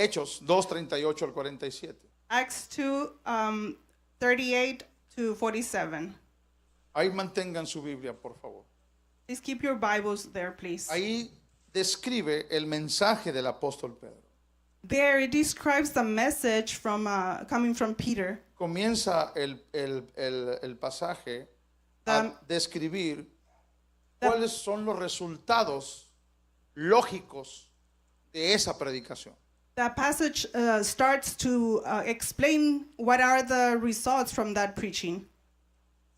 Hechos 2:38 al 47. Acts 2, 38 to 47. Ahí mantengan su Biblia, por favor. Please keep your Bibles there, please. Ahí describe el mensaje del apóstol Pedro. There it describes the message from coming from Peter. Comienza el pasaje a describir cuáles son los resultados lógicos de esa predicación. The passage starts to explain what are the results from that preaching,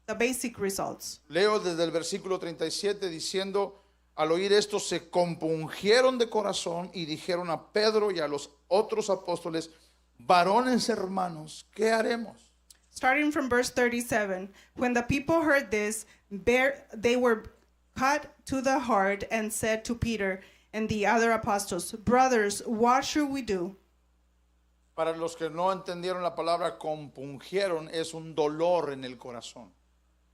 the basic results. Leo desde el versículo 37 diciendo, al oír esto se compungieron de corazón y dijeron a Pedro y a los otros apóstoles, varones hermanos, ¿qué haremos? Starting from verse 37, when the people heard this, they were cut to the heart and said to Peter and the other apostles, brothers, what should we do? Para los que no entendieron la palabra compungieron, es un dolor en el corazón.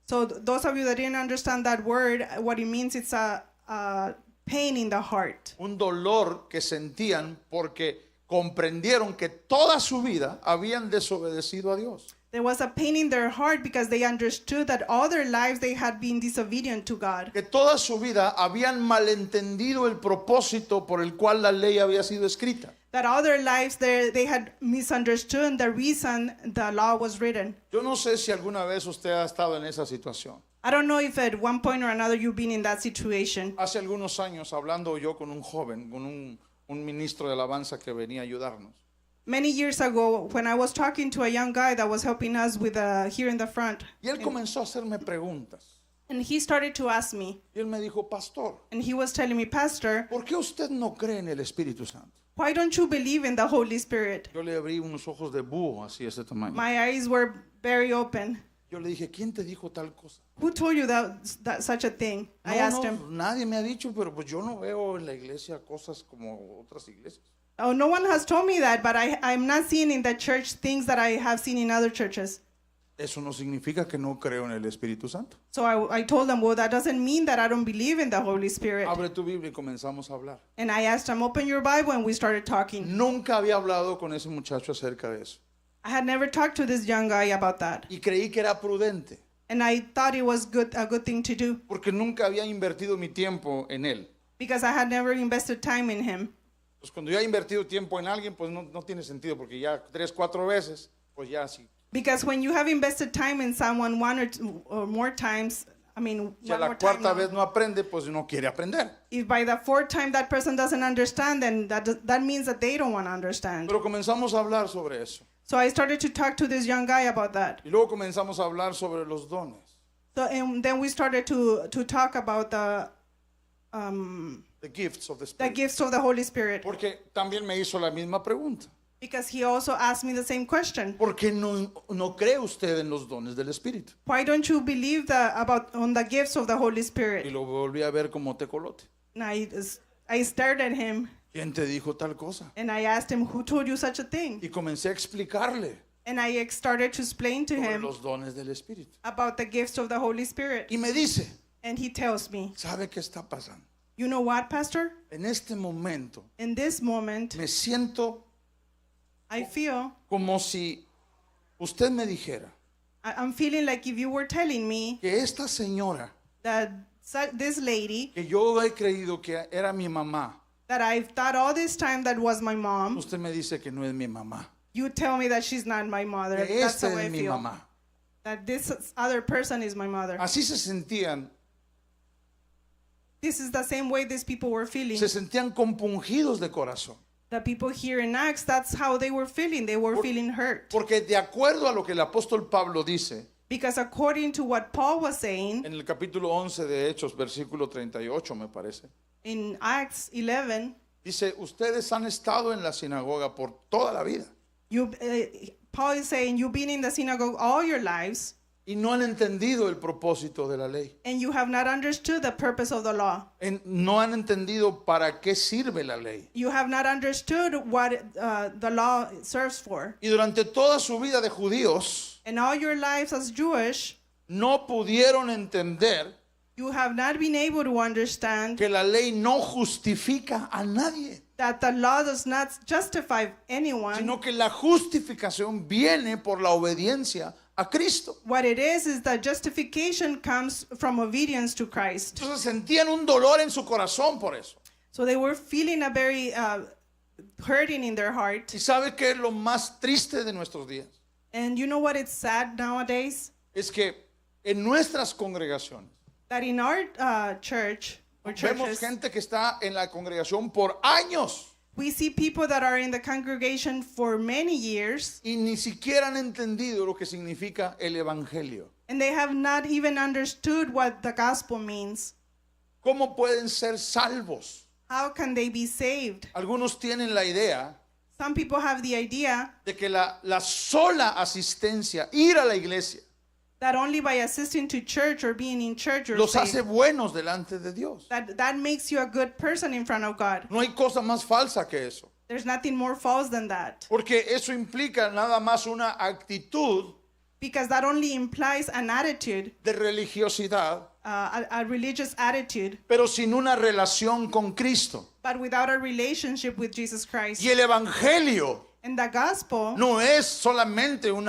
So those of you that didn't understand that word, what it means, it's a pain in the heart. Un dolor que sentían porque comprendieron que toda su vida habían desobedecido a Dios. There was a pain in their heart because they understood that all their lives they had been disobedient to God. Que toda su vida habían malentendido el propósito por el cual la ley había sido escrita. That all their lives they had misunderstood the reason the law was written. Yo no sé si alguna vez usted ha estado en esa situación. I don't know if at one point or another you've been in that situation. Hace algunos años hablando yo con un joven, con un ministro de alabanza que venía a ayudarnos. Many years ago, when I was talking to a young guy that was helping us with here in the front, Y él comenzó a hacerme preguntas. and he started to ask me, Y él me dijo, pastor, and he was telling me, Pastor, ¿por qué usted no cree en el Espíritu Santo? why don't you believe in the Holy Spirit? Yo le abrí unos ojos de búho así de ese tamaño. My eyes were very open. Yo le dije, ¿quién te dijo tal cosa? Who told you that such a thing? I asked him. Nadie me ha dicho, pero pues yo no veo en la iglesia cosas como otras iglesias. Oh, no one has told me that, but I'm not seeing in the church things that I have seen in other churches. Eso no significa que no creo en el Espíritu Santo. So I told them, well, that doesn't mean that I don't believe in the Holy Spirit. Abre tu Biblia y comenzamos a hablar. And I asked him, open your Bible, and we started talking. Nunca había hablado con ese muchacho acerca de eso. I had never talked to this young guy about that. Y creí que era prudente, And I thought it was a good thing to do porque nunca había invertido mi tiempo en él. because I had never invested time in him. Pues cuando ya he invertido tiempo en alguien, pues no tiene sentido, porque ya 3, 4 veces, pues ya sí. Because when you have invested time in someone one or two or more times, I mean, Si a one la more time, cuarta vez no aprende, pues no quiere aprender. if by the fourth time that person doesn't understand, then that means that they don't want to understand. Pero comenzamos a hablar sobre eso. So I started to talk to this young guy about that. Y luego comenzamos a hablar sobre los dones. So and then we started to talk about the The gifts of the Spirit. gifts of the Holy Spirit, Porque también me hizo la misma pregunta. because he also asked me the same question. ¿Por qué no cree usted en los dones del Espíritu? Why don't you believe on the gifts of the Holy Y Spirit? lo volví a ver como tecolote. And I stared at him ¿Quién te dijo tal cosa? and I asked him, who told you such a thing? Y comencé a explicarle And I started to explain to sobre him los dones del Espíritu. about the gifts of the Holy Spirit. Y me dice, And he tells me, ¿sabe qué está pasando? you know what, Pastor? En este momento In this moment, me siento I feel, como si usted me dijera I'm feeling like if you were telling me que esta señora that this lady que yo he creído que era mi mamá, that I've thought all this time that was my mom, usted me dice que no es mi mamá, you tell me that she's not my mother. que That's esta how I es mi feel. mamá. That this other person is my mother. Así se sentían This is the same way these people were feeling. se sentían compungidos de corazón. The people here in Acts, that's how they were feeling. They were feeling hurt. Porque de acuerdo a lo que el apóstol Pablo dice Because according to what Paul was saying en el capítulo 11 de Hechos, versículo 38 me parece, in Acts 11, dice, ustedes han estado en la sinagoga por toda la vida Paul is saying, you've been in the synagogue all your lives, y no han entendido el propósito de la ley. and you have not understood the purpose of the law. No han entendido para qué sirve la ley. You have not understood what the law serves for. Y durante toda su vida de judíos, And all your lives as Jewish, no pudieron entender you have not been able to understand que la ley no justifica a nadie. that the law does not justify anyone. sino que la justificación viene por la obediencia a Cristo. What it is that justification comes from obedience to Christ. Entonces sentían un dolor en su corazón por eso. So they were feeling a very hurting in their heart. ¿Y sabe qué es lo más triste de nuestros días? And you know what is sad nowadays? Es que en nuestras congregaciones That in our church or vemos churches, gente que está en la congregación por años we see people that are in the congregation for many years, y ni siquiera han entendido lo que significa el evangelio. and they have not even understood what the gospel means. ¿Cómo pueden ser salvos? How can they be saved? Algunos tienen la idea Some people have the idea de que la sola asistencia, ir a la iglesia, that only by assisting to church or being in church you're los hace saved. buenos delante de Dios. That makes you a good person in front of God. No hay cosa más falsa que eso. There's nothing more false than that. Porque eso implica nada más una actitud Because that only implies an attitude, de religiosidad, a religious attitude, pero sin una relación con Cristo. but without a relationship with Jesus Christ. Y el evangelio And the gospel, no es solamente un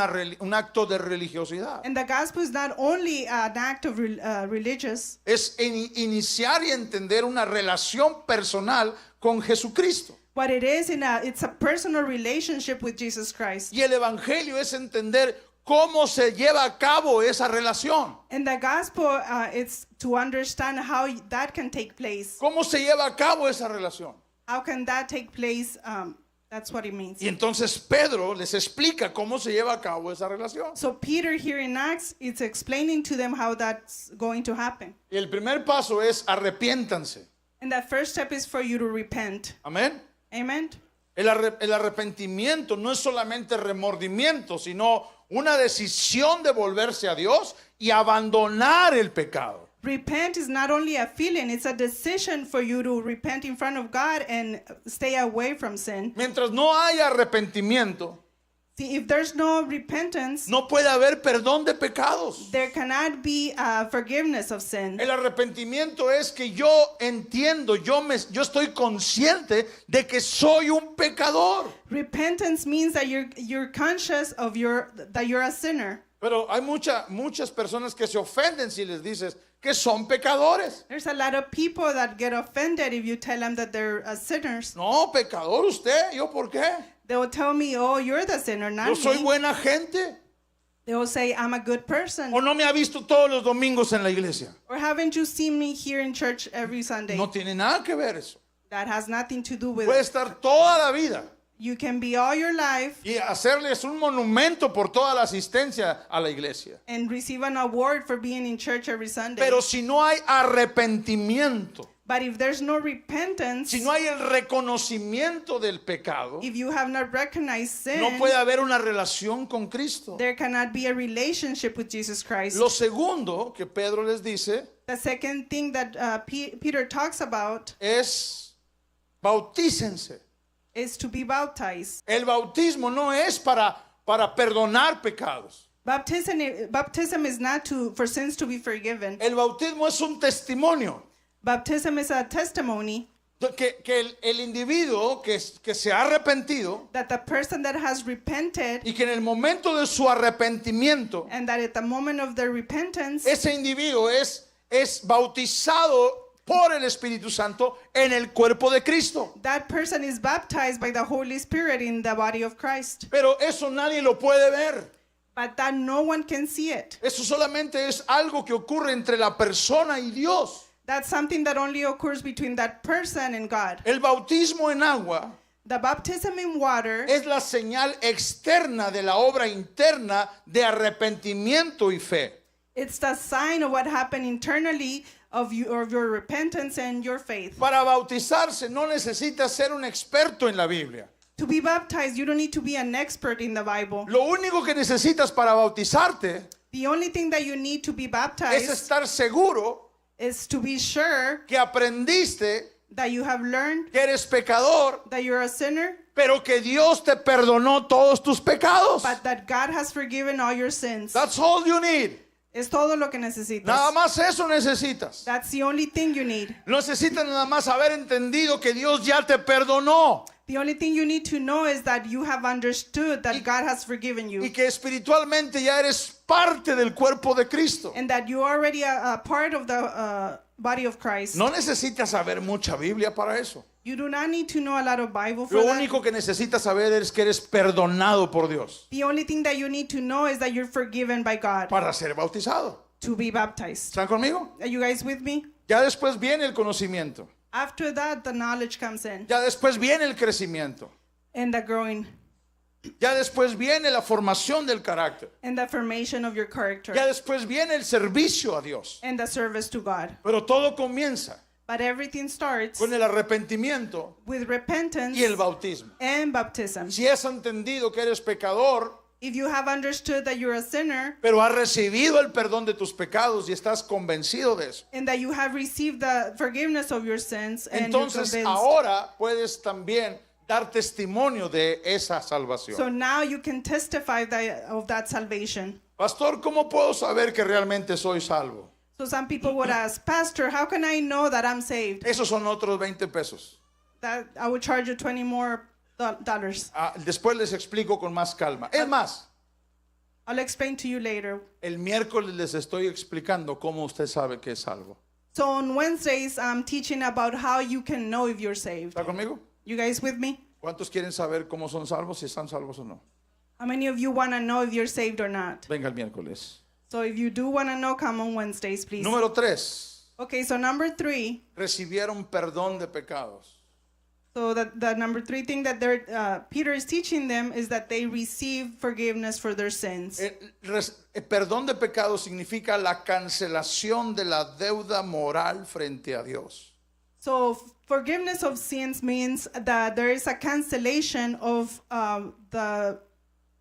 acto de religiosidad. and the gospel is not only an act of religious, Es iniciar y entender una relación personal con Jesucristo. but it's a personal relationship with Jesus Christ. Y el evangelio es entender cómo se lleva a cabo esa relación. And the gospel, it's to understand how that can take place. ¿Cómo se lleva a cabo esa relación? How can that take place? That's what it means. Y entonces Pedro les explica cómo se lleva a cabo esa relación. So Peter here in Acts, it's explaining to them how that's going to happen. Y el primer paso es arrepiéntanse. And that first step is for you to repent. Amén. Amen? El arrepentimiento no es solamente remordimiento, sino una decisión de volverse a Dios y abandonar el pecado. Repent is not only a feeling, it's a decision for you to repent in front of God and stay away from sin. Mientras no haya arrepentimiento, See, if there's no repentance, no puede haber perdón de pecados. there cannot be forgiveness of sin. El arrepentimiento es que yo entiendo, yo estoy consciente de que soy un pecador. Repentance means that you're conscious of that you're a sinner. Pero hay muchas personas que se ofenden si les dices que son pecadores. There's a lot of people that get offended if you tell them that they're sinners. No, pecador usted, ¿yo por qué? They will tell me, oh, you're the sinner, Yo not soy me. buena gente. They will say, I'm a good person. ¿O no me ha visto todos los domingos en la iglesia? Or haven't you seen me here in church every Sunday? No tiene nada que ver eso. That has nothing to do with Puede it. estar toda la vida You can be all your life y hacerles un monumento por toda la asistencia a la iglesia. and receive an award for being in church every Sunday. Pero si no hay arrepentimiento, But if there's no repentance, si no hay el reconocimiento del pecado, if you have not recognized sin, no puede haber una relación con Cristo. there cannot be a relationship with Jesus Christ. Lo segundo que Pedro les dice The second thing that Peter talks about es bautícense. is to be baptized. El bautismo no es para perdonar pecados. Baptism is not for sins to be forgiven. El bautismo es un testimonio Baptism is a testimony de que el individuo que se ha arrepentido that the person that has repented y que en el momento de su arrepentimiento and that at the moment of their repentance, ese individuo es bautizado por el Espíritu Santo en el cuerpo de Cristo. that person is baptized by the Holy Spirit in the body of Christ. Pero eso nadie lo puede ver. But that no one can see it. Eso solamente es algo que ocurre entre la persona y Dios. That's something that only occurs between that person and God. El bautismo en agua The baptism in water es la señal externa de la obra interna de arrepentimiento y fe. it's the sign of what happened internally of your repentance and your faith. Para bautizarse no necesita ser un experto en la Biblia. To be baptized, you don't need to be an expert in the Bible. Lo único que necesitas para bautizarte The only thing that you need to be es baptized estar seguro is to be sure que aprendiste that you have learned que eres pecador, that you're a sinner, pero que Dios te perdonó todos tus pecados. but that God has forgiven all your sins. That's all you need. Es todo lo que necesitas. Nada más eso necesitas. That's the only thing you need. Necesitas nada más haber entendido que Dios ya te perdonó. The only thing you need to know is that you have understood that God has forgiven Y you que espiritualmente ya eres parte del cuerpo de Cristo. and that you are already a part of the body of Christ. No necesitas saber mucha Biblia para eso. You do not need to know a lot of Bible for Lo that. único que necesitas saber es que eres perdonado por Dios The only thing that you need to know is that you're forgiven by God para ser bautizado. to be baptized. ¿Están conmigo? Are you guys with me? Ya después viene el conocimiento. After that, the knowledge comes in Ya después viene el crecimiento. and the growing Ya después viene la formación del carácter. and the formation of your character Ya después viene el servicio a Dios. and the service to God. Pero todo comienza But everything starts con el arrepentimiento with repentance y el bautismo. and baptism. Si has entendido que eres pecador, If you have understood that you're a sinner pero has recibido el perdón de tus pecados y estás convencido de eso, and that you have received the forgiveness of your sins and you're entonces convinced. ahora puedes también dar testimonio de esa salvación. So now you can testify of that salvation. Pastor, ¿cómo puedo saber que realmente soy salvo? So some people would ask, Pastor, how can I know that I'm saved? Esos son otros 20 pesos. That I would charge you $20 more. Después les explico con más calma. Es más, I'll explain to you later. el miércoles les estoy explicando cómo usted sabe que es salvo. So on Wednesdays, I'm teaching about how you can know if you're saved. ¿Está conmigo? You guys with me? ¿Cuántos quieren saber cómo son salvos, si están salvos o no? How many of you want to know if you're saved or not? Venga el miércoles. So if you do want to know, come on Wednesdays, please. Número 3. Okay, so number 3. Recibieron perdón de pecados. So the number 3 thing that Peter is teaching them is that they receive forgiveness for their sins. El perdón de pecados significa la cancelación de la deuda moral frente a Dios. So forgiveness of sins means that there is a cancellation of the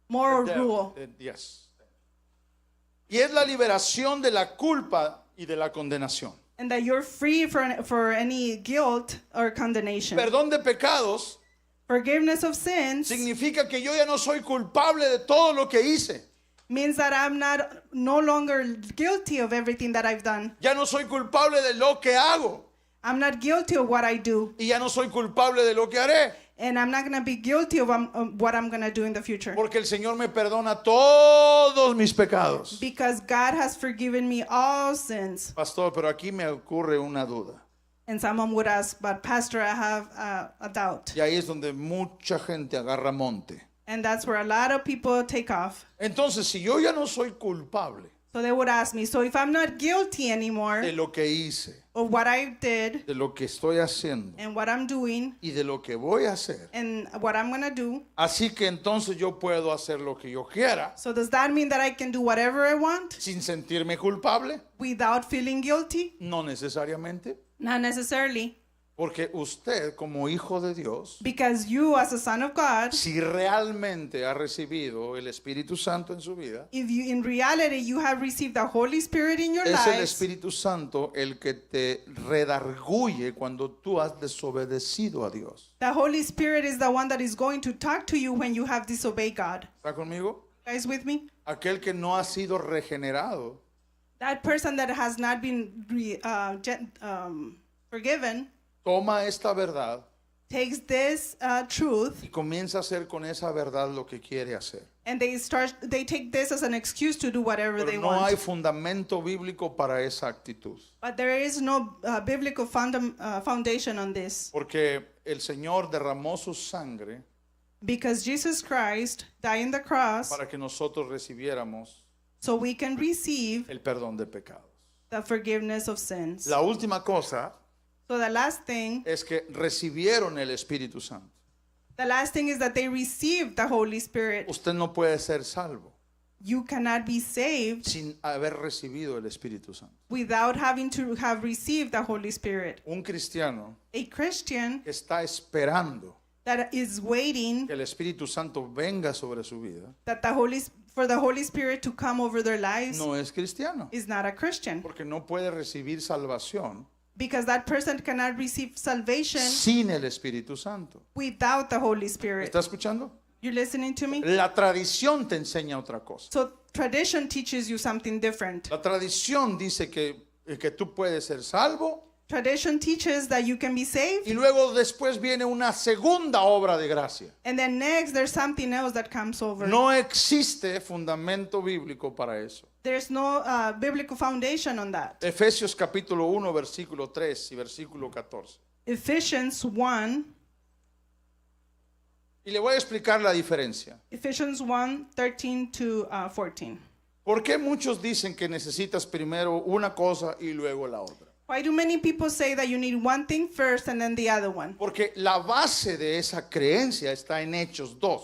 moral rule. Yes. Y es la liberación de la culpa y de la condenación. And that you're free for any guilt or condemnation. Perdón de pecados Forgiveness of sins significa que yo ya no soy culpable de todo lo que hice. means that I'm no longer guilty of everything that I've done. Ya no soy culpable de lo que hago. I'm not guilty of what I do. Y ya no soy culpable de lo que haré. And I'm not going to be guilty of what I'm going to do in the future. Porque el Señor me perdona todos mis pecados. Because God has forgiven me all sins. Pastor, pero aquí me ocurre una duda. And someone would ask, but Pastor, I have a doubt. Y ahí es donde mucha gente agarra monte. And that's where a lot of people take off. Entonces, si yo ya no soy culpable So they would ask me, so if I'm not guilty anymore de lo que hice, of what I did de lo que estoy haciendo and what I'm doing y de lo que voy a hacer, and what I'm going to do, así que entonces yo puedo hacer lo que yo quiera so does that mean that I can do whatever I want sin sentirme culpable? without feeling guilty? No necesariamente, Not necessarily. porque usted como hijo de Dios, Because you, as a son of God, si realmente ha recibido el Espíritu Santo en su vida, if you in reality you have received the Holy Spirit in your es el lives, Espíritu Santo el que te redarguye cuando tú has desobedecido a Dios. the Holy Spirit is the one that is going to talk to you when you have disobeyed God. ¿Está conmigo? Guys with me? Aquel que no ha sido regenerado That person that has not been forgiven toma esta verdad takes this truth y comienza a hacer con esa verdad lo que quiere hacer. and they take this as an excuse to do whatever they Pero no hay want. fundamento bíblico para esa actitud. But there is no biblical foundation on this. Porque el Señor derramó su sangre Because Jesus Christ died on the cross para que nosotros recibiéramos so we can receive el perdón de pecados. the forgiveness of sins. La última cosa So the last thing es que recibieron el Espíritu Santo. is that they received the Holy Spirit. Usted no puede ser salvo You cannot be saved sin haber recibido el Espíritu Santo. without having to have received the Holy Spirit. Un cristiano A Christian que está esperando that is waiting que el Espíritu Santo venga sobre su vida that for the Holy Spirit to come over their lives no es cristiano, is not a Christian. porque no puede recibir salvación Because that person cannot receive salvation sin el Espíritu Santo. without the Holy Spirit. ¿Está escuchando? You listening to me? La tradición te enseña otra cosa. So tradition teaches you something different. La tradición dice que tú puedes ser salvo Tradition teaches that you can be saved, y luego después viene una segunda obra de gracia. and then next there's something else that comes over. No existe fundamento bíblico para eso. There's no biblical foundation on that. Efesios capítulo 1, versículo 3 y versículo 14. Ephesians 1, Y le voy a explicar la diferencia. Ephesians 1, 13 to 14. ¿Por qué muchos dicen que necesitas primero una cosa y luego la otra? Why do many people say that you need one thing first and then the other one? Porque la base de esa creencia está en Hechos 2.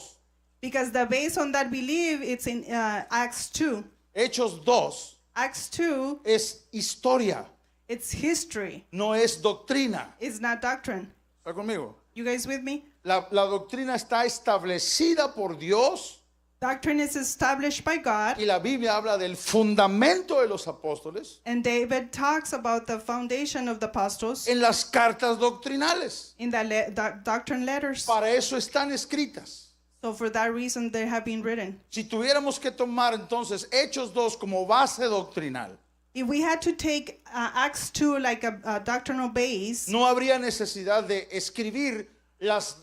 Because the base on that belief, it's in Acts 2. Hechos 2 Acts 2, es historia, it's history. no es doctrina. It's not doctrine. ¿Está conmigo? You guys with me? La doctrina está establecida por Dios Doctrine is established by God. y la Biblia habla del fundamento de los apóstoles And David talks about the foundation of the apostles en las cartas doctrinales. in the doctrine letters. Para eso están escritas. So for that reason, they have been written. Si tuviéramos que tomar entonces Hechos 2 como base doctrinal, If we had to take Acts 2 like a doctrinal base, no habría necesidad de escribir las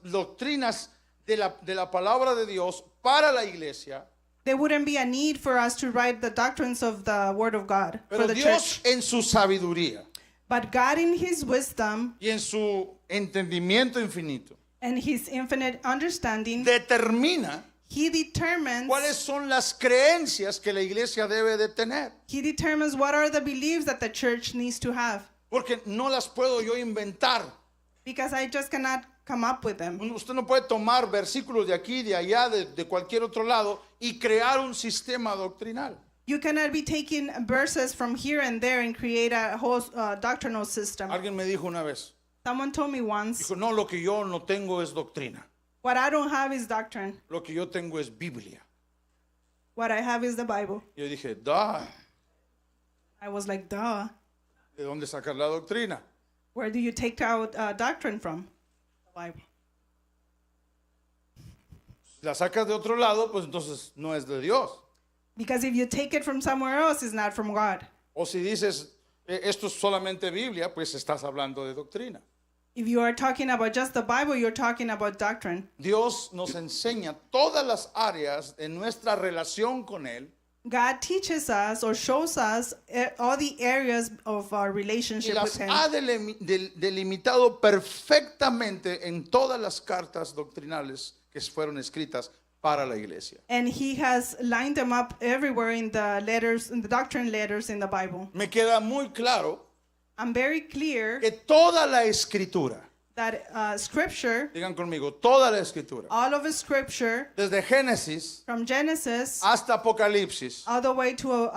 doctrinas de la palabra de Dios para la iglesia. there wouldn't be a need for us to write the doctrines of the Word of God for Pero the Dios church. en su sabiduría But God in His wisdom y en su entendimiento infinito and His infinite understanding, determina He determines cuáles son las creencias que la iglesia debe de tener. what are the beliefs that the church needs to have. Porque no las puedo yo inventar. Because I just cannot come up with them. Usted no puede tomar versículos de aquí, de allá, de cualquier otro lado y crear un sistema doctrinal. You cannot be taking verses from here and there and create a whole doctrinal system. Alguien me dijo una vez, Someone told me once, dijo, no, lo que yo no tengo es doctrina. what I don't have is doctrine. Lo que yo tengo es Biblia. What I have is the Bible. Yo dije, da, I was like, duh. ¿de dónde sacar la doctrina? Where do you take out doctrine from? The Bible. Si la sacas de otro lado, pues entonces no es de Dios. Because if you take it from somewhere else, it's not from God. O si dices, esto es solamente Biblia, pues estás hablando de doctrina. If you are talking about just the Bible, you're talking about doctrine. Dios nos enseña todas las áreas de nuestra relación con Él God teaches us or shows us all the areas of our y relationship with las Him. ha delimitado perfectamente en todas las cartas doctrinales que fueron escritas para la iglesia. And He has lined them up everywhere in the letters, in the doctrine letters in the Bible. Me queda muy claro I'm very clear que toda la escritura, that Scripture, digan conmigo, toda la escritura, all of Scripture, desde Génesis from Genesis hasta Apocalipsis, all the way to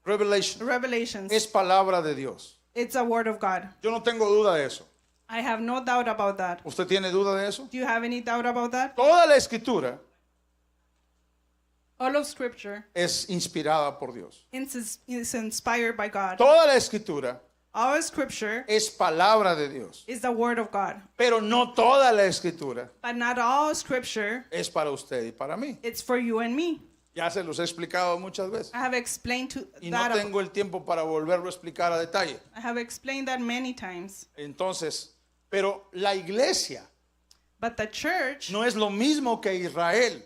Revelations, es palabra de Dios. it's a word of God. Yo no tengo duda de eso. I have no doubt about that. ¿Usted tiene duda de eso? Do you have any doubt about that? Toda la escritura All of Scripture es inspirada por Dios. is inspired by God. Toda la escritura All Scripture es palabra de Dios. is the word of God. Pero no toda la escritura But not all Scripture, es para usted y para mí. it's for you and me. Ya se los he explicado muchas veces. I have explained Y no that. tengo el tiempo para volverlo a explicar a detalle. I have explained that many times. Entonces, pero la iglesia But the church no es lo mismo que Israel.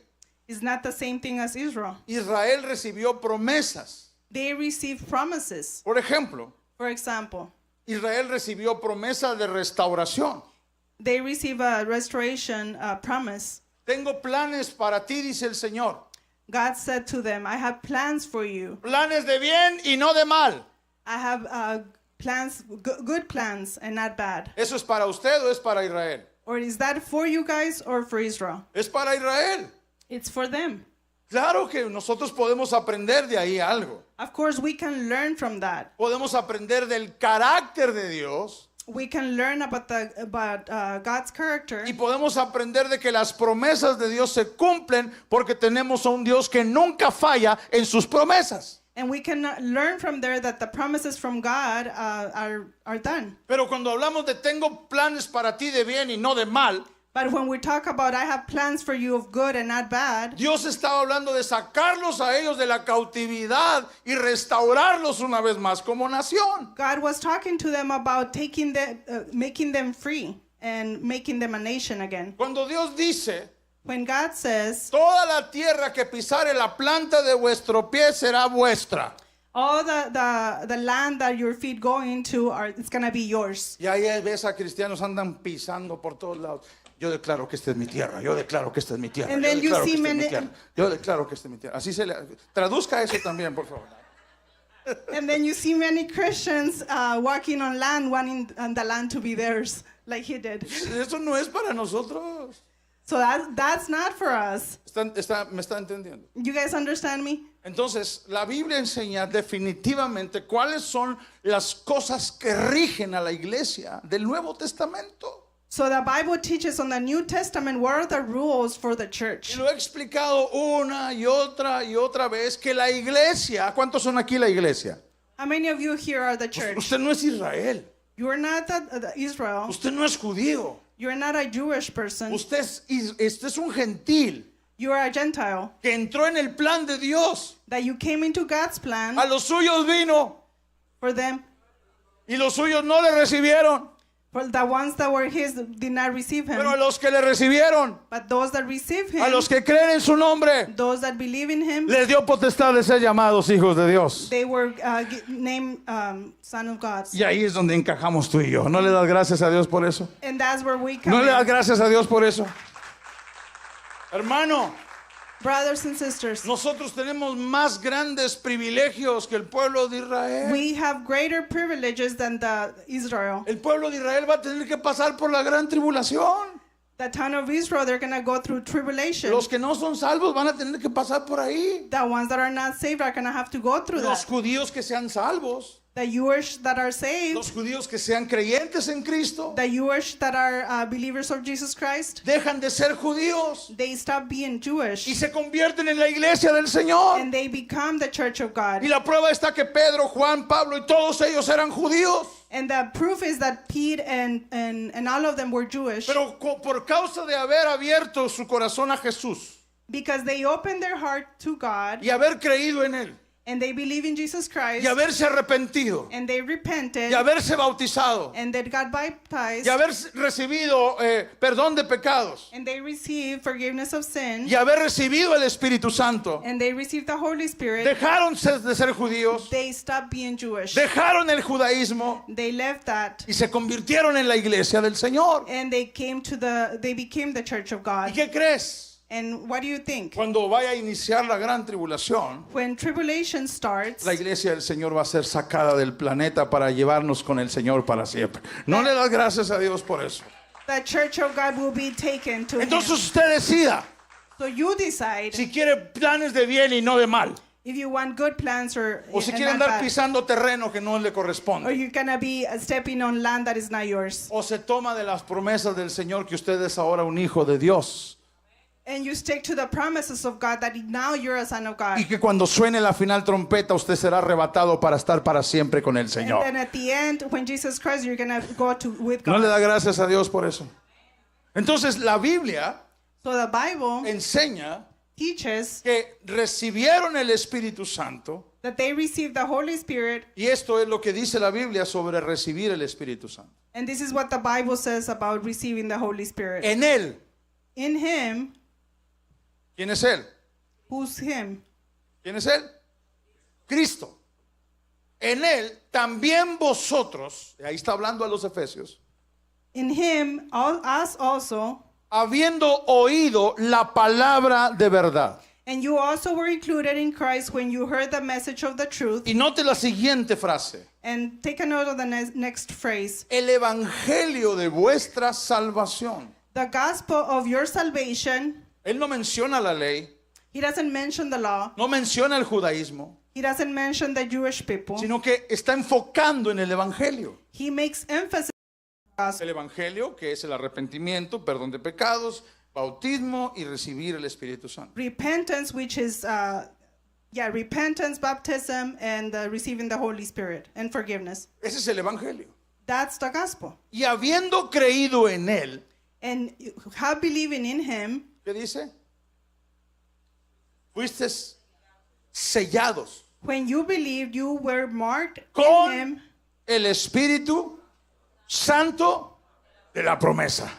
is not the same thing as Israel. Israel recibió promesas. They received promises. Por ejemplo, For example, Israel recibió promesa de restauración. they receive a restoration promise. Tengo planes para ti, dice el Señor. God said to them, I have plans for you. Planes de bien y no de mal. I have plans, good plans and not bad. ¿Eso es para usted o es para Israel? Or is that for you guys or for Israel? Es para Israel. It's for them. Claro que nosotros podemos aprender de ahí algo. Of course, we can learn from that. Podemos aprender del carácter de Dios We can learn about God's character. y podemos aprender de que las promesas de Dios se cumplen porque tenemos a un Dios que nunca falla en sus promesas. And we can learn from there that the promises from God are done. Pero cuando hablamos de tengo planes para ti de bien y no de mal, But when we talk about I have plans for you of good and not bad, Dios estaba hablando de sacarlos a ellos de la cautividad y restaurarlos una vez más como nación. God was talking to them about taking them, making them free and making them a nation again. Cuando Dios dice, When God says, toda la tierra que pisare la planta de vuestro pie será vuestra. all the land that your feet go into, it's going to be yours. Y ahí ves a cristianos andan pisando por todos lados. Yo declaro que esta es mi tierra. Yo declaro que esta es mi tierra. And Yo then you declaro que see esta es mi many- tierra. Yo declaro que esta es mi tierra. Así se le traduzca eso también, por favor. And then you see many Christians walking on land, wanting the land to be theirs, like he did. Eso no es para nosotros. So that's not for us. ¿Me está entendiendo? You guys understand me? Entonces, la Biblia enseña definitivamente cuáles son las cosas que rigen a la iglesia del Nuevo Testamento. So the Bible teaches on the New Testament what are the rules for the church. Y lo he explicado una y otra vez que la iglesia, ¿cuántos son aquí la iglesia? How many of you here are the church? Usted no es Israel, You are not the Israel. usted no es judío, You are not a Jewish person. usted es un gentil You are a Gentile. que entró en el plan de Dios. That you came into God's plan A los suyos vino for them. y los suyos no le recibieron, For the ones that were his did not receive him. pero a los que le recibieron, But those that receive a him, los que creen en su nombre, those that believe in him, les dio potestad de ser llamados hijos de Dios. they were named Son of God. Y ahí es donde encajamos tú y yo. ¿No le das gracias a Dios por eso? And that's where we come ¿No le das in. gracias a Dios por eso? Hermano, Brothers and sisters, nosotros tenemos más grandes privilegios que el pueblo de Israel. we have greater privileges than the Israel. El pueblo de Israel va a tener que pasar por la gran tribulación. The town of Israel, they're going to go through tribulation. Los que no son salvos van a tener que pasar por ahí. The ones that are not saved are going to have to go through Los that. judíos que sean salvos, The Jewish that are saved, los judíos que sean creyentes en Cristo, the Jewish that are believers of Jesus Christ, dejan de ser judíos they stop being y Jewish se convierten en la iglesia del Señor. and they become the church of God. Y la prueba está que Pedro, Juan, Pablo y todos ellos eran judíos. And the proof is that Pete and all of them were Jewish Pero por causa de haber abierto su corazón a Jesús because they opened their heart to God y haber creído en Él and they believe in Jesus Christ y haberse arrepentido and they repented y haberse bautizado and they got baptized y haber recibido perdón de pecados and they received forgiveness of sin y haber recibido el Espíritu Santo, and they received the Holy Spirit, dejaron de ser judíos, they stopped being Jewish. dejaron el judaísmo They left that y se convirtieron en la iglesia del Señor. and they became the church of ¿Y God. qué crees? And what do you think? Cuando vaya a iniciar la gran tribulación, When tribulation starts, la iglesia del Señor va a ser sacada del planeta para llevarnos con el Señor para siempre. No le das gracias a Dios por eso. the church of God will be taken to Entonces him. usted decida So you decide si quiere planes de bien y no de mal, if you want good plans o si and quiere not andar bad. pisando terreno que no le Or corresponde, you're gonna be stepping on land that is not yours. o se toma de las promesas del Señor que usted es ahora un hijo de Dios And you stick to the promises of God that now you're a son of God. y que cuando suene la final trompeta usted será arrebatado para estar para siempre con el And Señor. then at the end, when Jesus Christ, you're gonna go with ¿No le God. da gracias a Dios por eso? Entonces la Biblia So the Bible enseña teaches que recibieron el Espíritu Santo, that they received the Holy Spirit, y esto es lo que dice la Biblia sobre recibir el Espíritu Santo. and this is what the Bible says about receiving the Holy Spirit. En Él, In Him, ¿quién es Él? who's Him? ¿Quién es Él? Cristo. En Él también vosotros, y ahí está hablando a los Efesios, In Him, us also, habiendo oído la palabra de verdad. and you also were included in Christ when you heard the message of the truth. Y note la siguiente frase: And take a note of the next phrase. el evangelio de vuestra salvación. The gospel of your salvation. Él no menciona la ley, He doesn't mention the law. no menciona el judaísmo, He doesn't mention the Jewish people. sino que está enfocando en el evangelio. He makes emphasis on the gospel. El evangelio, que es el arrepentimiento, perdón de pecados, bautismo y recibir el Espíritu Santo. Repentance, which is repentance, baptism, and receiving the Holy Spirit and forgiveness. Ese es el evangelio. That's the gospel. Y habiendo creído en Él, and have believing in him, ¿Qué dice? Fuiste sellados when you believed, you were marked in con him el Espíritu Santo de la promesa.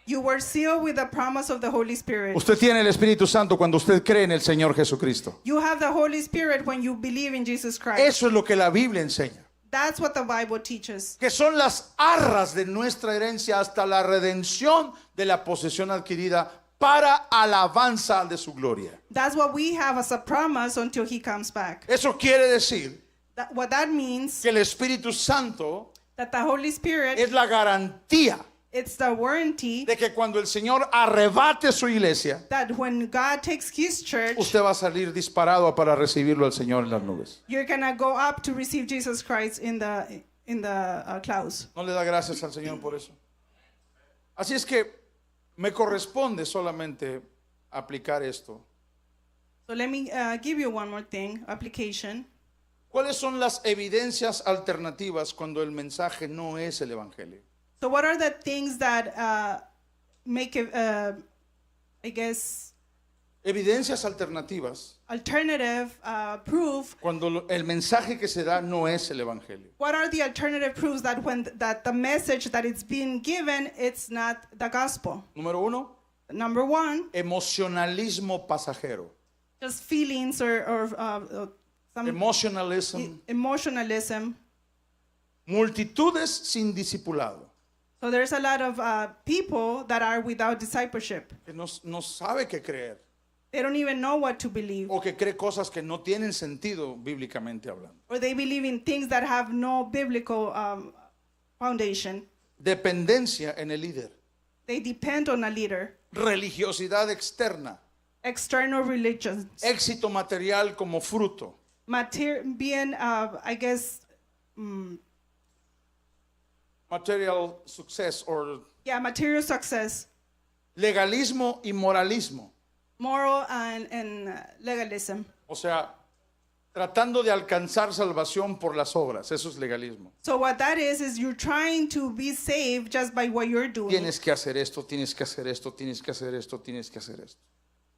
You were sealed with the promise of the Holy Spirit. Usted tiene el Espíritu Santo cuando usted cree en el Señor Jesucristo. You have the Holy Spirit when you believe in Jesus Christ. Eso es lo que la Biblia enseña. That's what the Bible teaches. Que son las arras de nuestra herencia hasta la redención de la posesión adquirida para alabanza de su gloria. That's what we have as a promise until he comes back. Eso quiere decir What that means, que el Espíritu Santo that the Holy Spirit, es la garantía it's the warranty de que cuando el Señor arrebate su iglesia, that when God takes his church, usted va a salir disparado para recibirlo al Señor en las nubes. you're going to go up to receive Jesus Christ in the clouds. ¿No le da gracias al Señor por eso? Así es que me corresponde solamente aplicar esto. So let me give you one more thing, application. ¿Cuáles son las evidencias alternativas cuando el mensaje no es el Evangelio? So what are the things that make it, I guess, Evidencias alternativas alternative proof? cuando el mensaje que se da no es el Evangelio. What are the alternative proofs that that the message that it's being given, it's not the gospel? Número uno, Number one, emocionalismo pasajero. just feelings or some Emotionalism. emotionalism. Multitudes sin discipulado. So there's a lot of people that are without discipleship. Que no sabe qué creer. They don't even know what to believe. O que cree cosas que no tienen sentido bíblicamente hablando. Or they believe in things that have no biblical foundation. Dependencia en el líder. They depend on a leader. Religiosidad externa. External religions. Éxito material como fruto. Being, I guess, Material success or material success, legalismo y moralismo. moral and legalism. O sea, tratando de alcanzar salvación por las obras. Eso es legalismo. So what that is you're trying to be saved just by what you're doing. Tienes que hacer esto, tienes que hacer esto, tienes que hacer esto, tienes que hacer esto.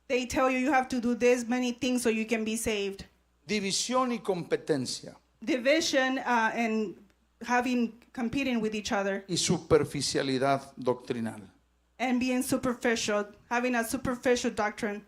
They tell you have to do this many things so you can be saved. División y competencia. Division and competing with each other Y superficialidad doctrinal. and being superficial, having a superficial doctrine.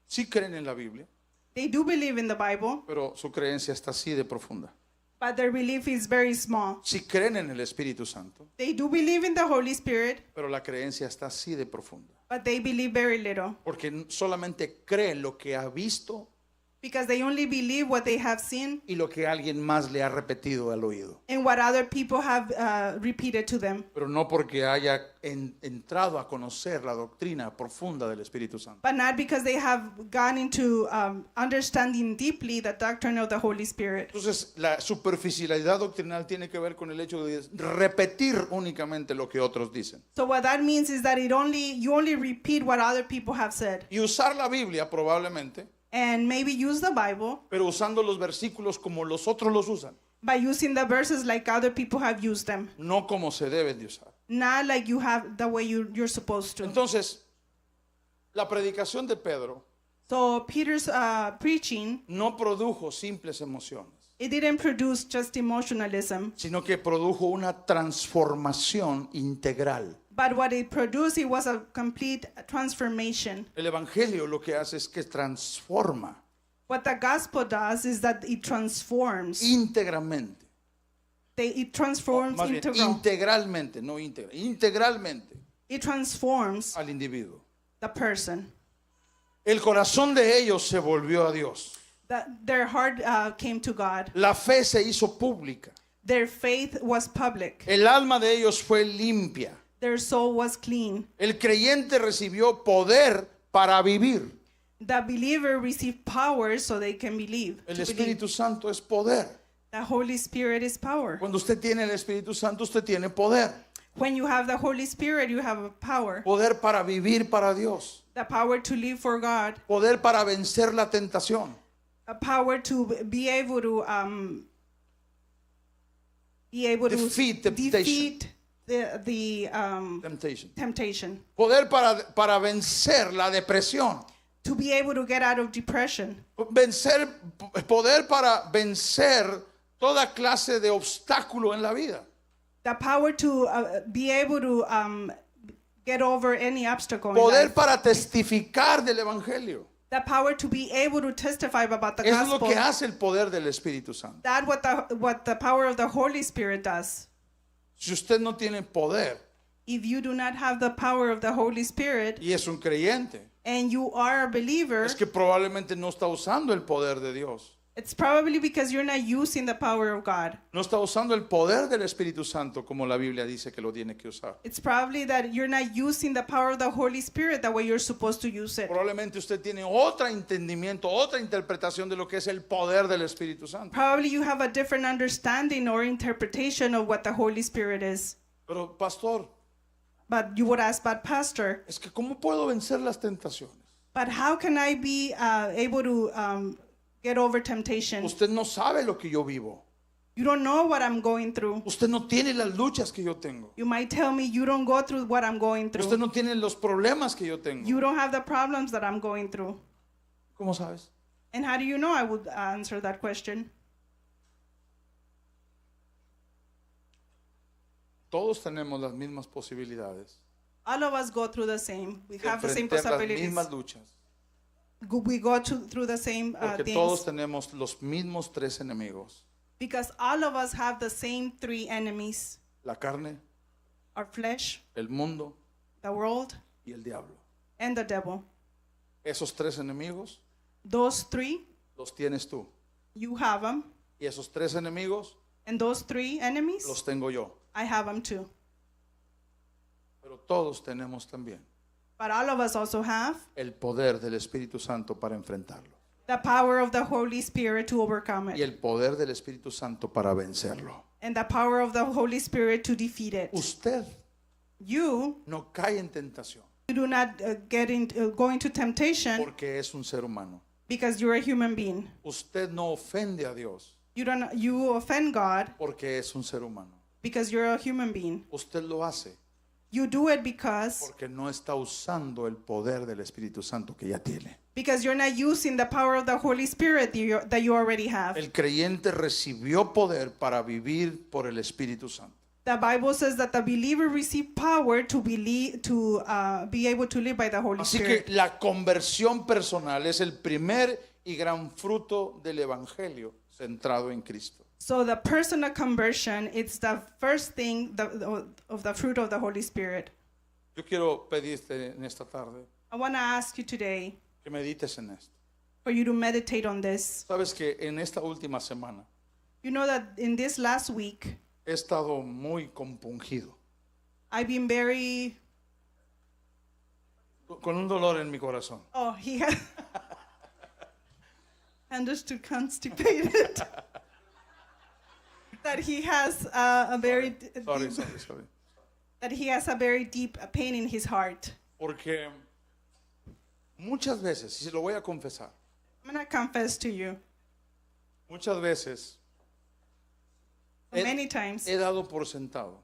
Sí creen en la Biblia, They do believe in the Bible, pero su creencia está así de profunda. but their belief is very small. Sí creen en el Espíritu Santo, They do believe in the Holy Spirit, pero la creencia está así de profunda. but they believe very little Porque solamente creen lo que ha visto because they only believe what they have seen y lo que alguien más le ha repetido al oído. and what other people have repeated to them, Pero no porque haya entrado a conocer la doctrina profunda del Espíritu Santo. but not because they have gone into understanding deeply the doctrine of the Holy Spirit. Entonces, la superficialidad doctrinal tiene que ver con el hecho de repetir únicamente lo que otros dicen. So what that means is that you only repeat what other people have said, Y usar la Biblia probablemente, and maybe use the Bible pero usando los versículos como los otros los usan, by using the verses like other people have used them, no como se deben de usar. not like you have the way you're supposed to. Entonces, la predicación de Pedro So Peter's preaching, no produjo simples emociones, it didn't produce just emotionalism, sino que produjo una transformación integral. but what it produced, it was a complete transformation. El Evangelio lo que hace es que transforma What the gospel does is that it transforms. íntegramente. It transforms Más bien, integralmente, no íntegra, integralmente It transforms al individuo. the person. El corazón de ellos se volvió a Dios. Their heart came to God. La fe se hizo pública. Their faith was public. El alma de ellos fue limpia. Their soul was clean. El creyente recibió poder para vivir. The believer received power so they can believe. El to believe. Espíritu Santo es poder. The Holy Spirit is power. Cuando usted tiene el Espíritu Santo, usted tiene poder. When you have the Holy Spirit, you have a power. Poder para vivir para Dios. The power to live for God. Poder para vencer la tentación. A power to be able to Defeat temptation. defeat the Temptation. temptation, Poder para vencer la depresión. to be able to get out of depression, Poder para vencer toda clase de obstáculo en la vida. the power to be able to get over any obstacle in Poder life, para testificar del Evangelio. the power to be able to testify about the Eso es lo gospel. que hace el poder del Espíritu Santo. That's what the power of the Holy Spirit does. Si usted no tiene poder If you do not have the power of the Holy Spirit y es un creyente, and you are a believer, es que probablemente no está usando el poder de Dios. it's probably because you're not using the power of God. No está usando el poder del Espíritu Santo como la Biblia dice que lo tiene que usar. It's probably that you're not using the power of the Holy Spirit the way you're supposed to use it. Probablemente usted tiene otro entendimiento, otra interpretación de lo que es el poder del Espíritu Santo. Probably you have a different understanding or interpretation of what the Holy Spirit is. Pero pastor, But you would ask, but Pastor, es que ¿cómo puedo vencer las tentaciones? but how can I be able to get over temptation? Usted no sabe lo que yo vivo. You don't know what I'm going through. Usted no tiene las luchas que yo tengo. You might tell me you don't go through what I'm going Usted through. no tiene los problemas que yo tengo. You don't have the problems that I'm going through. ¿Cómo sabes? And how do you know I would answer that question? Todos tenemos las mismas posibilidades All of us go through the same. We de have the same enfrentar las possibilities. mismas luchas. We go through the same Porque things. todos tenemos los mismos tres enemigos. Because all of us have the same three enemies: La carne, our flesh, el mundo the world, y el diablo. and the devil. Esos tres enemigos Those three, los tienes tú. you have them. Y esos tres enemigos And those three enemies, los tengo yo. I have them too. Pero todos tenemos también But all of us also have el poder del Espíritu Santo para enfrentarlo. the power of the Holy Spirit to overcome Y it. el poder del Espíritu Santo para vencerlo. And the power of the Holy Spirit to defeat it. Usted You no cae en tentación do not go into temptation porque es un ser humano. because you're a human being. Usted no ofende a Dios You offend God porque es un ser humano. because you're a human being. Usted lo hace You do it because porque no está usando el poder del Espíritu Santo que ya tiene. you're not using the power of the Holy Spirit that you already have. El creyente recibió poder para vivir por el Espíritu Santo. The Bible says that the believer received power to be able to live by the Holy Así Spirit. que la conversión personal es el primer y gran fruto del Evangelio centrado en Cristo. So the personal conversion, it's the first thing of the fruit of the Holy Spirit. Yo quiero pedirte en esta tarde I want to ask you today que medites en esto. for you to meditate on this. Sabes que en esta última semana You know that in this last week, he estado muy compungido, I've been very, con un dolor en mi corazón. he has understood constipated. That he has a very Sorry, deep, sorry. that he has a very deep pain in his heart. Porque muchas veces, y se lo voy a confesar, I'm gonna confess to you. muchas veces Many times he dado por sentado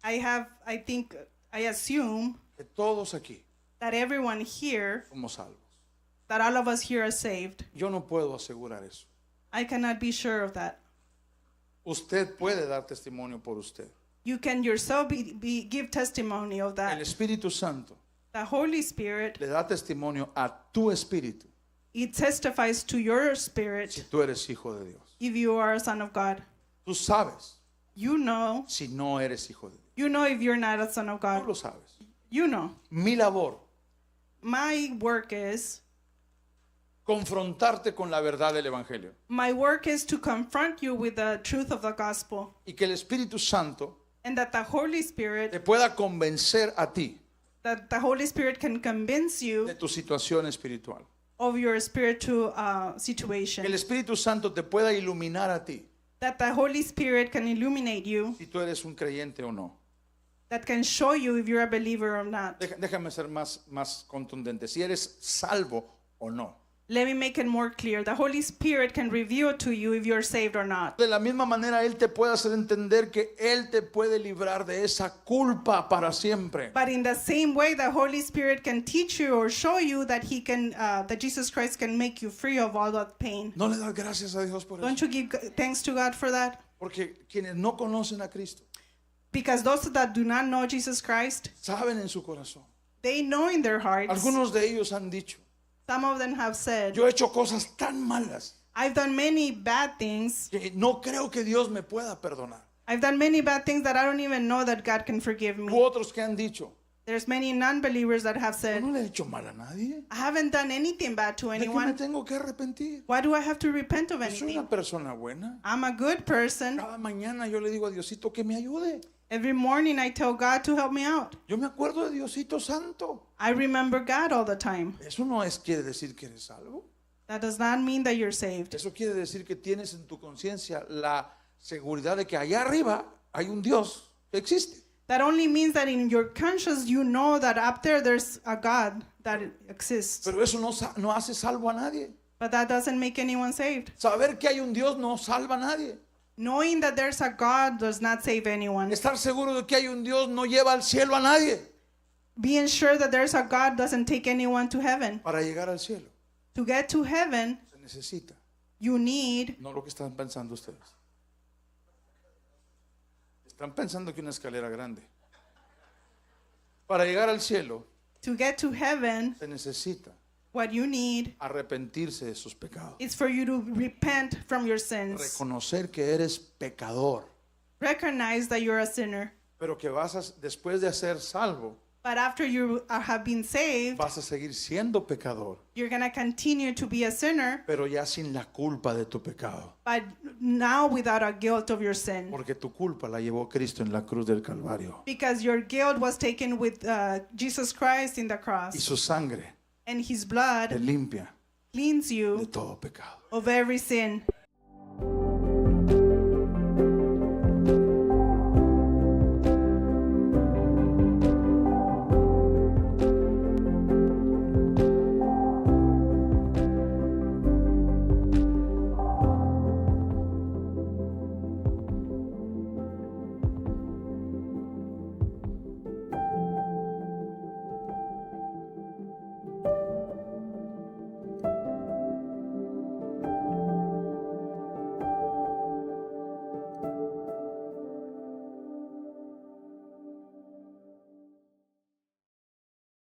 I assume que todos aquí that everyone here, somos salvos. that all of us here are saved. Yo no puedo asegurar eso. I cannot be sure of that. Usted puede dar testimonio por usted. You can yourself give testimony of El that. Espíritu Santo The Holy Spirit, le da testimonio a tu espíritu it testifies to your si spirit tú eres hijo de Dios. if you are a son of God. Tú sabes You know. si no eres hijo de Dios. You know if you're not a son of Tú lo God. sabes. You know. Mi labor, My work is confrontarte con la verdad del Evangelio. to confront you with the truth of the gospel, Y que el Espíritu Santo and that the Holy Spirit, te pueda convencer a ti can convince you de tu situación espiritual. of your spiritual Que el situation. Espíritu Santo te pueda iluminar a ti That the Holy Spirit can illuminate you, si tú eres un creyente o no. that can show you if you're a believer or not. Déjame ser más contundente. Si eres salvo o no. Let me make it more clear. The Holy Spirit can reveal to you if you're saved or not. De la misma manera, Él te puede hacer entender que Él te puede librar de esa culpa para siempre. But in the same way, the Holy Spirit can teach you or show you that that Jesus Christ can make you free of all that pain. ¿No le das gracias a Dios por Don't eso? you give thanks to God for that? Porque quienes no conocen a Cristo Because those that do not know Jesus Christ, saben en su corazón. they know in their hearts. Algunos de ellos han dicho, Some of them have said, yo he hecho cosas tan malas I've done many bad things. que no creo que Dios me pueda perdonar. I've done many bad things that I don't even know that God can forgive U me. otros que han dicho, There's many non-believers that have yo said, no le he hecho mal a nadie. I haven't done anything bad to ¿De qué me anyone. tengo que arrepentir? Why do I have to repent of Yo soy anything? una persona buena. I'm a good person. Cada mañana yo le digo a Diosito que me ayude. Every morning I tell God to help me out. Yo me acuerdo de Diosito Santo. I remember God all the time. Eso no quiere decir que eres salvo. That does not mean that you're saved. Eso quiere decir que tienes en tu conciencia la seguridad de que allá arriba hay un Dios que existe. That only means that in your conscience you know that up there there's a God that exists. Pero eso no hace salvo a nadie. But that doesn't make anyone saved. Saber que hay un Dios no salva a nadie. Knowing that there's a God does not save anyone. Estar seguro de que hay un Dios no lleva al cielo a nadie. Being sure that there's a God doesn't take anyone to heaven. Para llegar al cielo To get to heaven, se necesita, you need, no lo que están pensando ustedes. Están pensando que una escalera grande. Para llegar al cielo to get to heaven, se necesita what you need arrepentirse de sus pecados. is for you to repent from your sins. Reconocer que eres pecador, Recognize that you're a sinner. pero que después de ser salvo, But after you have been saved, vas a seguir siendo pecador, you're going to continue to be a sinner, pero ya sin la culpa de tu pecado. but now without a guilt of your sin. Porque tu culpa la llevó Cristo en la cruz del Calvario. Because your guilt was taken with Jesus Christ in the Y cross. su sangre And his te blood limpia cleans de you todo pecado. of every sin.